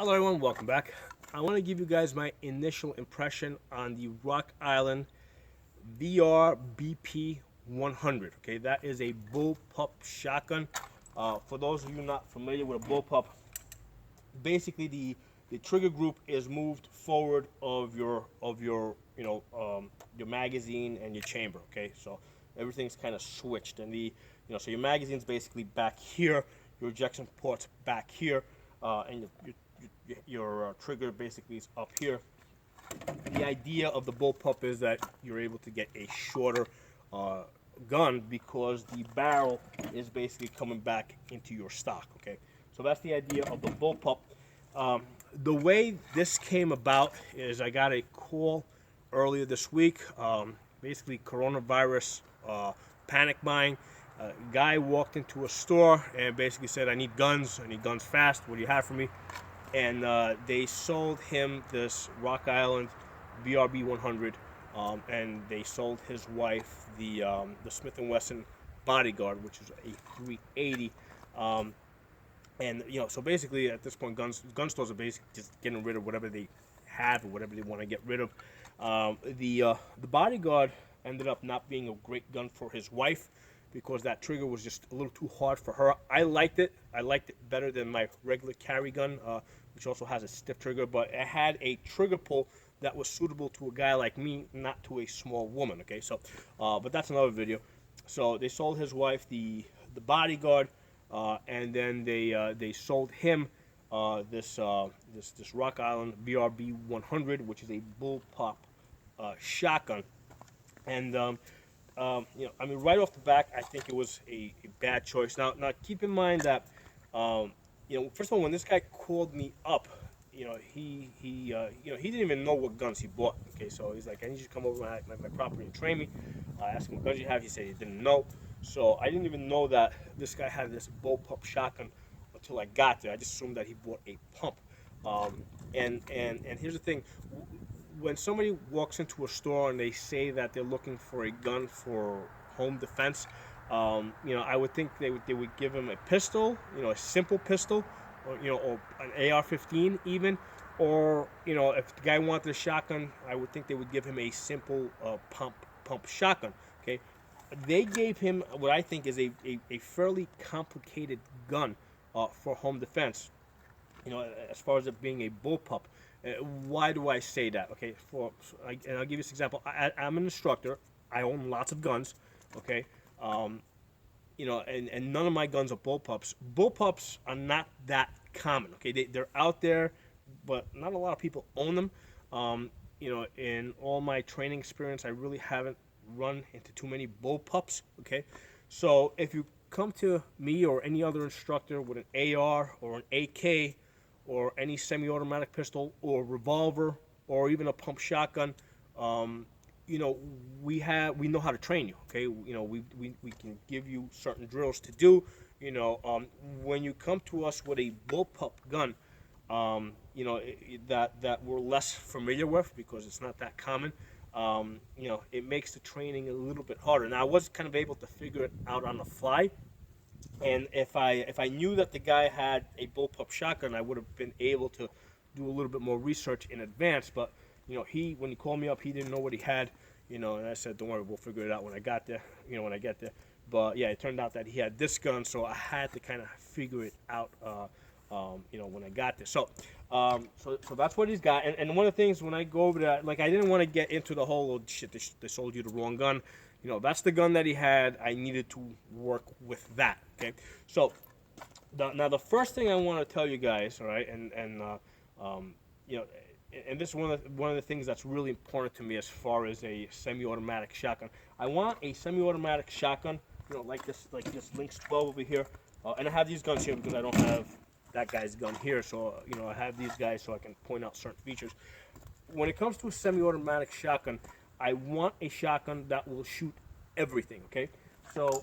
Hello everyone, welcome back. I want to give you guys my initial impression on the Rock Island VRBP-100. Okay, that is a bullpup shotgun. For those of you not familiar with a bullpup, basically the trigger group is moved forward of your your magazine and your chamber. Okay, so everything's kind of switched, and so your magazine's basically back here, your ejection port's back here, and your trigger basically is up here. The idea of the bullpup is that you're able to get a shorter uh, gun because the barrel is basically coming back into your stock. Okay, so that's the idea of the bullpup. The way this came about is I got a call earlier this week. Basically, coronavirus panic buying. A guy walked into a store and basically said, "I need guns. I need guns fast. What do you have for me?" And they sold him this Rock Island VRB 100, and they sold his wife the Smith and Wesson Bodyguard, which is a 380. And so basically at this point, gun stores are basically just getting rid of whatever they have or whatever they want to get rid of. The Bodyguard ended up not being a great gun for his wife because that trigger was just a little too hard for her. I liked it. I liked it better than my regular carry gun, which also has a stiff trigger, but it had a trigger pull that was suitable to a guy like me, not to a small woman. Okay, so but that's another video. So they sold his wife the Bodyguard, and then they sold him this Rock Island VRB 100, which is a bullpup shotgun. And I mean, right off the back, I think it was a bad choice. Now, keep in mind that, first of all, when this guy called me up, he didn't even know what guns he bought. Okay, so he's like, "I need you to come over my property and train me." I asked him what guns you have. He said he didn't know. So I didn't even know that this guy had this bullpup shotgun until I got there. I just assumed that he bought a pump. And here's the thing. When somebody walks into a store and they say that they're looking for a gun for home defense, I would think they would give him a pistol, a simple pistol, or an AR-15 even, or if the guy wanted a shotgun, I would think they would give him a simple pump shotgun. Okay, they gave him what I think is a fairly complicated gun for home defense. As far as it being a bullpup. Why do I say that? Okay, and I'll give you this example. I'm an instructor. I own lots of guns. Okay, and none of my guns are bullpups. Bullpups are not that common. Okay, they're out there, but not a lot of people own them. In all my training experience, I really haven't run into too many bullpups. Okay, so if you come to me or any other instructor with an AR or an AK or any semi-automatic pistol or revolver or even a pump shotgun, we know how to train you. Okay, we can give you certain drills to do. When you come to us with a bullpup gun, that we're less familiar with because it's not that common. It makes the training a little bit harder. Now I was kind of able to figure it out on the fly. And if I knew that the guy had a bullpup shotgun, I would have been able to do a little bit more research in advance. But when he called me up, he didn't know what he had. And I said, "Don't worry, we'll figure it out when I got there." When I get there. But yeah, it turned out that he had this gun, so I had to kind of figure it out. When I got there. So that's what he's got. And one of the things when I go over there, like I didn't want to get into the whole oh, shit. They sold you the wrong gun. That's the gun that he had. I needed to work with that. Okay, so now the first thing I want to tell you guys, all right, and this is one of the things that's really important to me as far as a semi-automatic shotgun. I want a semi-automatic shotgun, like this Lynx 12 over here, and I have these guns here because I don't have that guy's gun here, so I have these guys so I can point out certain features. When it comes to a semi-automatic shotgun, I want a shotgun that will shoot everything. Okay, so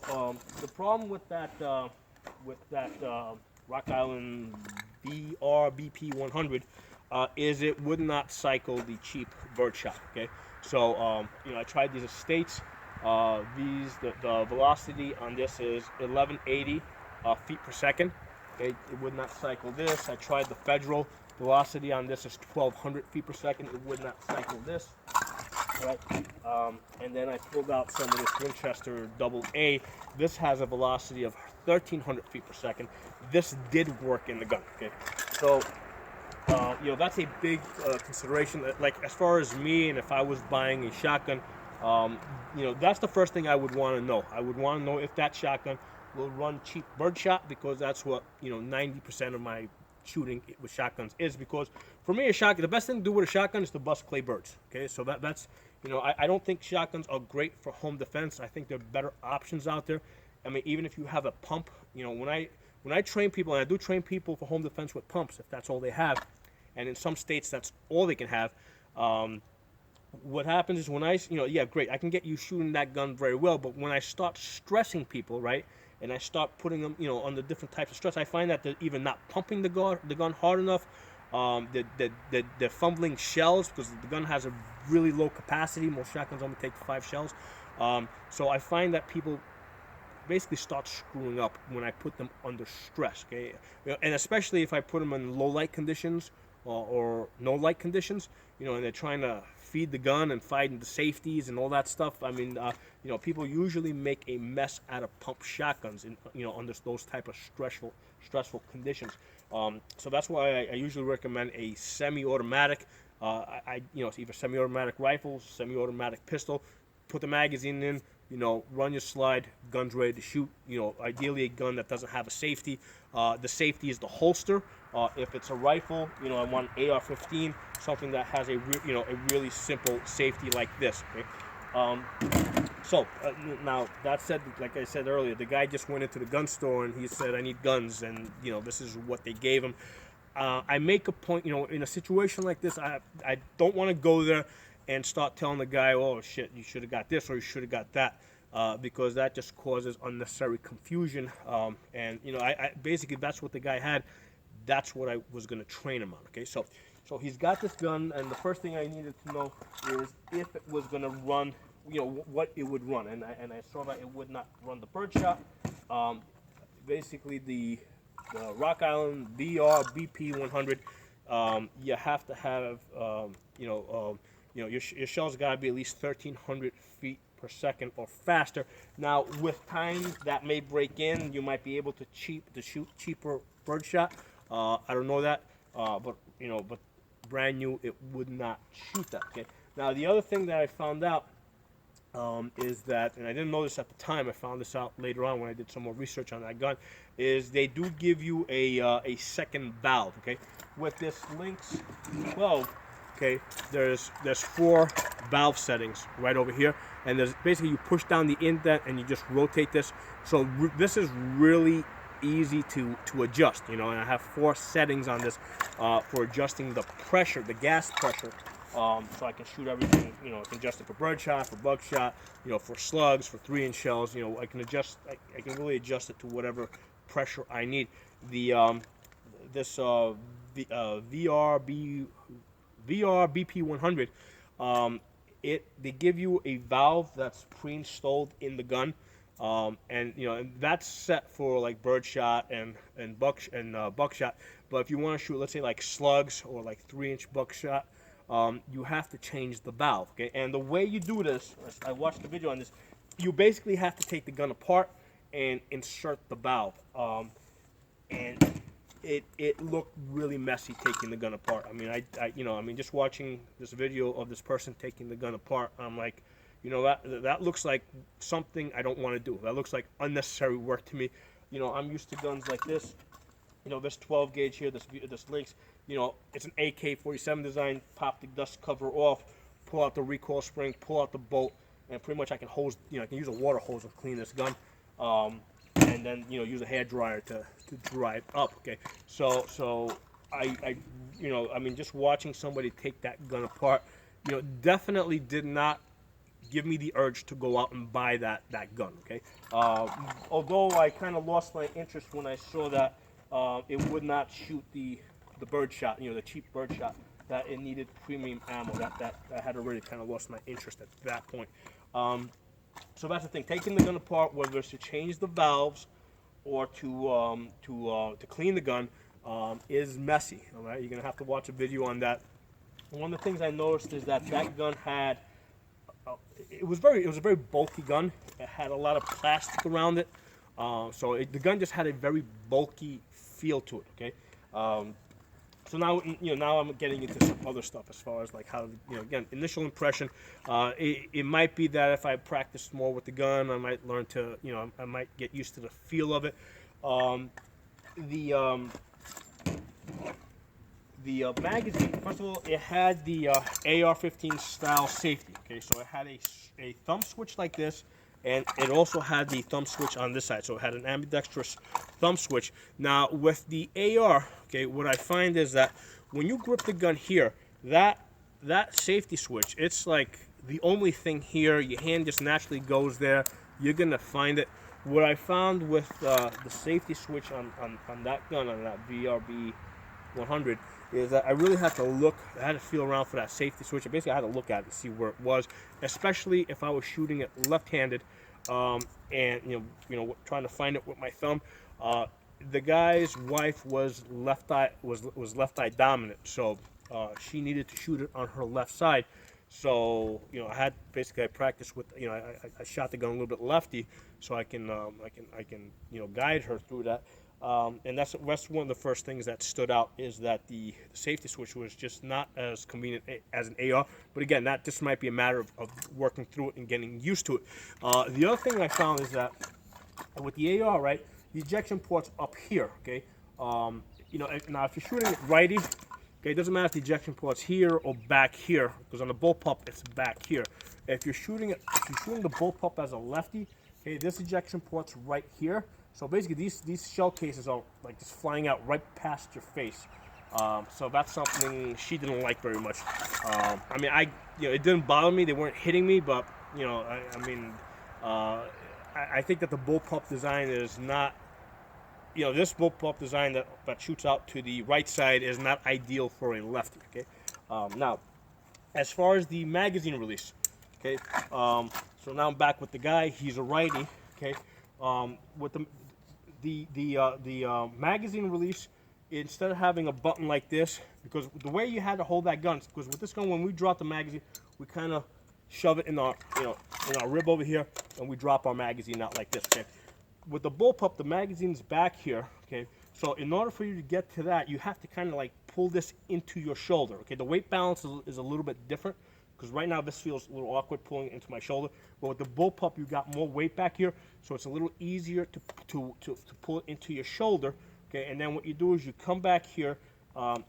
the problem with that Rock Island VRBP-100 is it would not cycle the cheap birdshot. Okay, so I tried these estates. The velocity on this is 1180 feet per second. Okay, it would not cycle this. I tried the Federal velocity on this is 1,200 feet per second. It would not cycle this. Right, and then I pulled out some of this Winchester AA. This has a velocity of 1,300 feet per second. This did work in the gun. Okay, so you know, that's a big consideration. Like as far as me, and if I was buying a shotgun, you know, that's the first thing I would want to know. I would want to know if that shotgun will run cheap birdshot, because that's what, you know, 90% of my shooting with shotguns is. Because for me, a shotgun, the best thing to do with a shotgun is to bust clay birds. Okay, so that's, you know, I don't think shotguns are great for home defense. I think there are better options out there. I mean, even if you have a pump, you know, when I train people, and I do train people for home defense with pumps, if that's all they have, and in some states that's all they can have. What happens is when you know, yeah, great, I can get you shooting that gun very well, but when I start stressing people, right, and I start putting them, you know, under different types of stress, I find that they're either not pumping the gun hard enough, they're fumbling shells because the gun has a really low capacity. Most shotguns only take 5 shells. So I find that people basically start screwing up when I put them under stress, okay? And especially if I put them in low light conditions or no light conditions, you know, and they're trying to feed the gun and find the safeties and all that stuff. I mean, you know, people usually make a mess out of pump shotguns, in, you know, under those type of stressful conditions. So that's why I usually recommend a semi-automatic. You know, it's either semi-automatic rifle, semi-automatic pistol. Put the magazine in, you know, run your slide, gun's ready to shoot. You know, ideally a gun that doesn't have a safety. The safety is the holster. If it's a rifle, you know, I want an AR-15, something that has a really simple safety like this. Okay? Now that said, like I said earlier, the guy just went into the gun store and he said, "I need guns," and you know, this is what they gave him. I make a point, you know, in a situation like this, I don't want to go there and start telling the guy, "Oh shit, you should have got this or you should have got that," because that just causes unnecessary confusion. And you know, I basically, that's what the guy had. That's what I was going to train him on. Okay, so he's got this gun, and the first thing I needed to know is if it was going to run, you know, what it would run, and I saw that it would not run the birdshot. Basically, the Rock Island VRBP-100, you have to have, your shell's got to be at least 1,300 feet per second or faster. Now, with time, that may break in. You might be able to shoot cheaper birdshot. I don't know that, but brand new, it would not shoot that. Okay. Now, the other thing that I found out is that, and I didn't know this at the time, I found this out later on when I did some more research on that gun, is they do give you a second valve. Okay, with this Lynx 12, okay, there's 4 valve settings right over here, and there's basically, you push down the indent and you just rotate this. So this is really easy to adjust, you know, and I have 4 settings on this for adjusting the pressure, the gas pressure. So I can shoot everything, you know, I can adjust it for birdshot, for buckshot, you know, for slugs, for 3-inch shells, you know, I can really adjust it to whatever pressure I need. This VRBP-100, they give you a valve that's pre-installed in the gun, and you know, and that's set for like birdshot and buckshot. But if you want to shoot, let's say like slugs or like 3-inch buckshot, you have to change the valve. Okay, and the way you do this, I watched the video on this. You basically have to take the gun apart and insert the valve, and it looked really messy taking the gun apart. I mean, just watching this video of this person taking the gun apart, I'm like, you know, that looks like something I don't want to do. That looks like unnecessary work to me. You know, I'm used to guns like this. You know, this 12 gauge here, this Lynx, you know, it's an AK-47 design. Pop the dust cover off, pull out the recoil spring, pull out the bolt, and pretty much I can hose, you know, I can use a water hose and clean this gun, and then, you know, use a hair dryer to dry it up. Okay, so I you know, I mean, just watching somebody take that gun apart, you know, definitely did not give me the urge to go out and buy that gun. Okay, although I kind of lost my interest when I saw that it would not shoot the birdshot, you know, the cheap birdshot, that it needed premium ammo. That I had already kind of lost my interest at that point. So that's the thing, taking the gun apart, whether it's to change the valves or to clean the gun is messy. All right, you're gonna have to watch a video on that. One of the things I noticed is that gun had it was a very bulky gun. It had a lot of plastic around it, the gun just had a very bulky feel to it. Okay, so now now I'm getting into some other stuff as far as like how again, initial impression. It might be that if I practiced more with the gun, I might learn to I might get used to the feel of it. The magazine, first of all, it had the AR-15 style safety. Okay, so it had a thumb switch like this, and it also had the thumb switch on this side. So it had an ambidextrous thumb switch. Now with the AR, okay, what I find is that when you grip the gun here, that safety switch, it's like the only thing here. Your hand just naturally goes there. You're gonna find it. What I found with the safety switch on that gun, on that VRB-100, is that I really had to look, I had to feel around for that safety switch. Basically, I had to look at it to see where it was, especially if I was shooting it left-handed, and trying to find it with my thumb. The guy's wife was left eye dominant, so she needed to shoot it on her left side. So I practiced with I shot the gun a little bit lefty, so I can guide her through that. And that's one of the first things that stood out, is that the safety switch was just not as convenient as an AR. But again, that just might be a matter of working through it and getting used to it. The other thing I found is that with the AR, right, the ejection port's up here. Okay, now if you're shooting it righty, okay, it doesn't matter if the ejection port's here or back here, because on the bullpup it's back here. If you're shooting the bullpup as a lefty, okay, this ejection port's right here. So basically, these shell cases are like just flying out right past your face. So that's something she didn't like very much. I mean, it didn't bother me. They weren't hitting me, but I think that the bullpup design is not. This bullpup design that shoots out to the right side is not ideal for a lefty. Okay. Now, as far as the magazine release, okay. So now I'm back with the guy. He's a righty. Okay. With the magazine release, instead of having a button like this, because the way you had to hold that gun, because with this gun, when we drop the magazine, we kind of shove it in our in our rib over here, and we drop our magazine out like this. Okay. With the bullpup, the magazine's back here. Okay. So in order for you to get to that, you have to kind of like pull this into your shoulder. Okay. The weight balance is a little bit different, because right now this feels a little awkward pulling it into my shoulder. But with the bullpup, you got more weight back here, so it's a little easier to pull it into your shoulder. Okay, and then what you do is you come back here,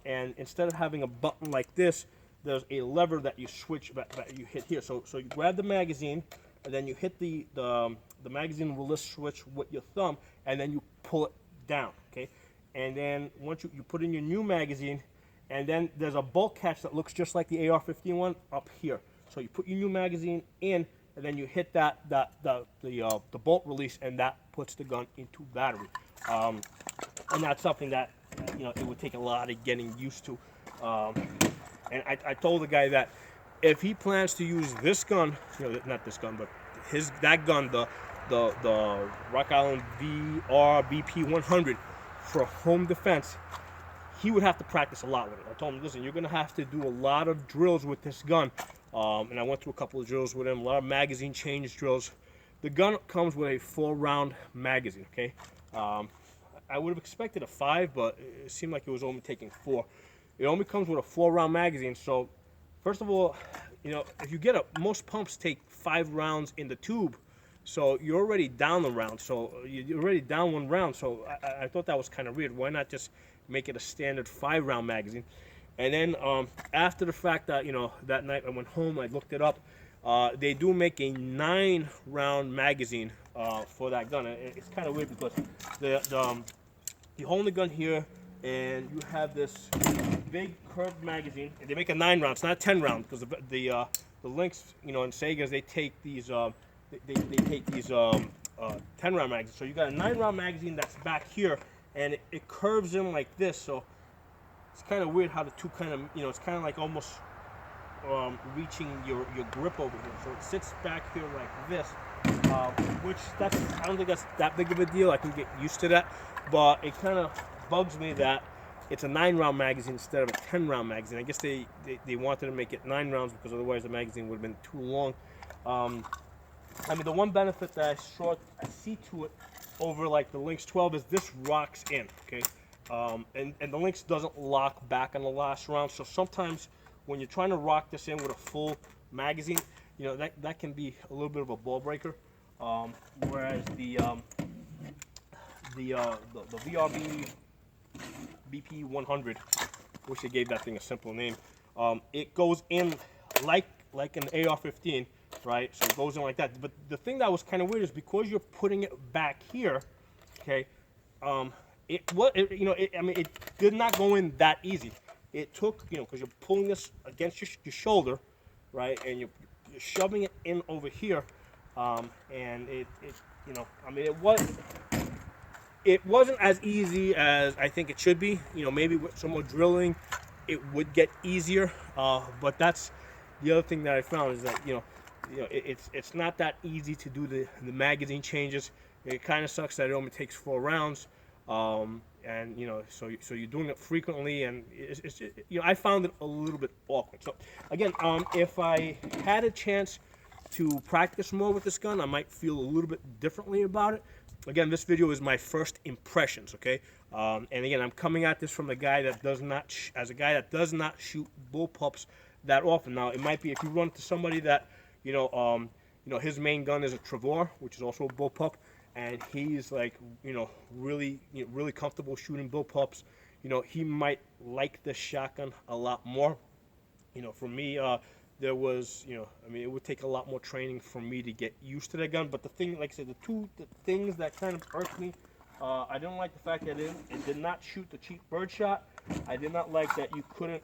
and instead of having a button like this, there's a lever that you switch that you hit here. So you grab the magazine, and then you hit the magazine release switch with your thumb, and then you pull it down. Okay, and then once you put in your new magazine. And then there's a bolt catch that looks just like the AR-15 one up here. So you put your new magazine in, and then you hit the bolt release, and that puts the gun into battery. And that's something that it would take a lot of getting used to. And I told the guy that if he plans to use this gun, not this gun, but that gun, the Island VRBP-100 for home defense, he would have to practice a lot with it. I told him, listen, you're going to have to do a lot of drills with this gun. And I went through a couple of drills with him, a lot of magazine change drills. The gun comes with a 4-round magazine, okay? I would have expected a 5, but it seemed like it was only taking 4. It only comes with a 4-round magazine. So, first of all, if you get most pumps take 5 rounds in the tube. So you're already down the round. So you're already down 1 round. So I thought that was kind of weird. Why not just make it a standard 5-round magazine? And then after the fact that that night I went home, I looked it up. They do make a 9-round magazine for that gun. It's kind of weird because you hold the gun here, and you have this big curved magazine. And they make a 9 round. It's not 10 round because the Lynx, in Segas, they take these. They take these 10-round magazines. So you got a 9-round magazine that's back here, and it curves in like this. So it's kind of weird how the two kind of, it's kind of like almost reaching your grip over here. So it sits back here like this, which I don't think that's that big of a deal. I can get used to that, but it kind of bugs me that it's a 9-round magazine instead of a 10-round magazine. I guess they wanted to make it 9 rounds because otherwise the magazine would have been too long. I mean, the one benefit that I see to it over like the Lynx 12 is this rocks in, okay? And the Lynx doesn't lock back on the last round, so sometimes when you're trying to rock this in with a full magazine, you know, that can be a little bit of a ball breaker. Whereas the VRBP-100, wish they gave that thing a simple name. It goes in like an AR-15, right? So it goes in like that. But the thing that was kind of weird is because you're putting it back here, okay? It did not go in that easy. It took, you know, because you're pulling this against your shoulder, right? And you're shoving it in over here, and it you know, I mean, it wasn't as easy as I think it should be. You know, maybe with some more drilling, it would get easier. But that's the other thing that I found is that you know, it's not that easy to do the magazine changes. It kind of sucks that it only takes 4 rounds. And you know, so you're doing it frequently, and it's you know, I found it a little bit awkward. So again, if I had a chance to practice more with this gun, I might feel a little bit differently about it. Again, this video is my first impressions, okay? And again, I'm coming at this from a guy that does not shoot bullpups that often. Now, it might be if you run to somebody that you know, his main gun is a Trevor, which is also a bullpup, and he's like, you know, really comfortable shooting bullpups. You know, he might like this shotgun a lot more. You know, for me, there was, you know, I mean, it would take a lot more training for me to get used to that gun. But the thing, like I said, the things that kind of irked me, I didn't like the fact that it did not shoot the cheap birdshot. I did not like that you couldn't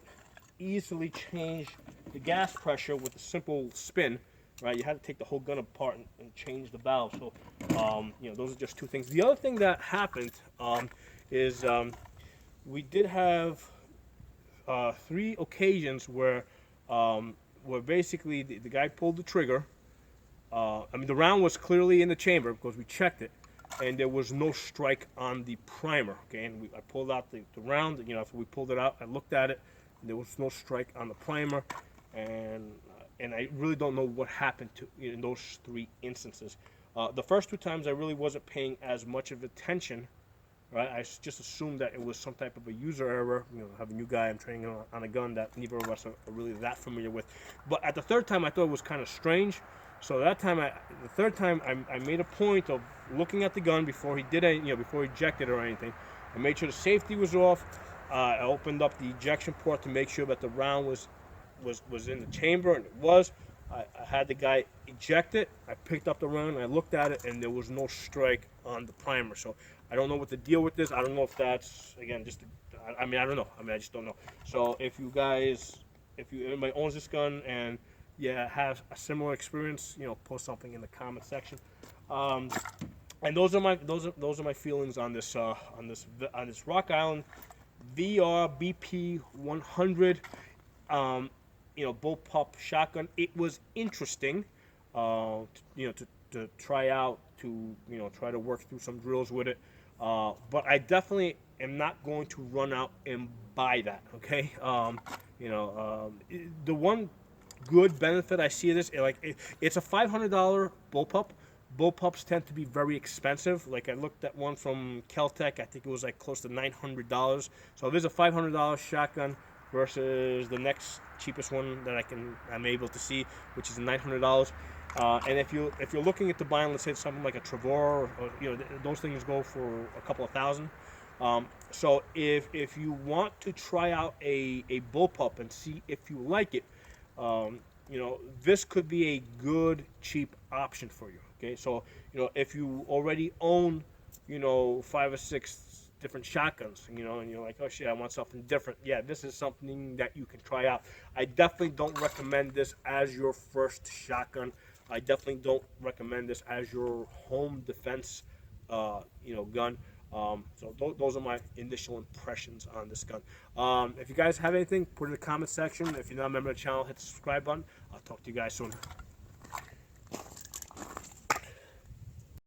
easily change the gas pressure with a simple spin, right? You had to take the whole gun apart and change the valve. So, you know, those are just 2 things. The other thing that happened is we did have 3 occasions where basically the guy pulled the trigger. I mean, the round was clearly in the chamber because we checked it, and there was no strike on the primer. Okay, and I pulled out the round. You know, after we pulled it out, I looked at it, and there was no strike on the primer, and I really don't know what happened in those 3 instances. The first 2 times, I really wasn't paying as much of attention. Right, I just assumed that it was some type of a user error. You know, I have a new guy I'm training on a gun that neither of us are really that familiar with. But at the 3rd time, I thought it was kind of strange. So that time, the 3rd time, I made a point of looking at the gun before he did any, you know, before he ejected or anything. I made sure the safety was off. I opened up the ejection port to make sure that the round was in the chamber, and it was. I had the guy eject it. I picked up the round, I looked at it, and there was no strike on the primer. So I don't know what the deal with this. I don't know if that's, again, just, I mean, I don't know. I mean, I just don't know. So if anybody owns this gun and yeah, have a similar experience, you know, post something in the comment section. And those are my feelings on this Rock Island VRBP-100. You know, bullpup shotgun. It was interesting, you know, to try out, to, you know, try to work through some drills with it. But I definitely am not going to run out and buy that. Okay. You know, the one good benefit I see of this, it's a $500 bullpup. Bullpups tend to be very expensive. Like, I looked at one from Keltec. I think it was like close to $900. So there's a $500 shotgun versus the next cheapest one that I'm able to see, which is $900. And if you're looking at buying, let's say something like a Trevor, or you know, those things go for a couple of thousand. So if you want to try out a bullpup and see if you like it, you know, this could be a good cheap option for you. Okay, so you know, if you already own, you know, 5 or 6 different shotguns, you know, and you're like, oh shit, I want something different. Yeah, this is something that you can try out. I definitely don't recommend this as your first shotgun. I definitely don't recommend this as your home defense, you know, gun. So those are my initial impressions on this gun. If you guys have anything, put it in the comment section. If you're not a member of the channel, hit the subscribe button. I'll talk to you guys soon.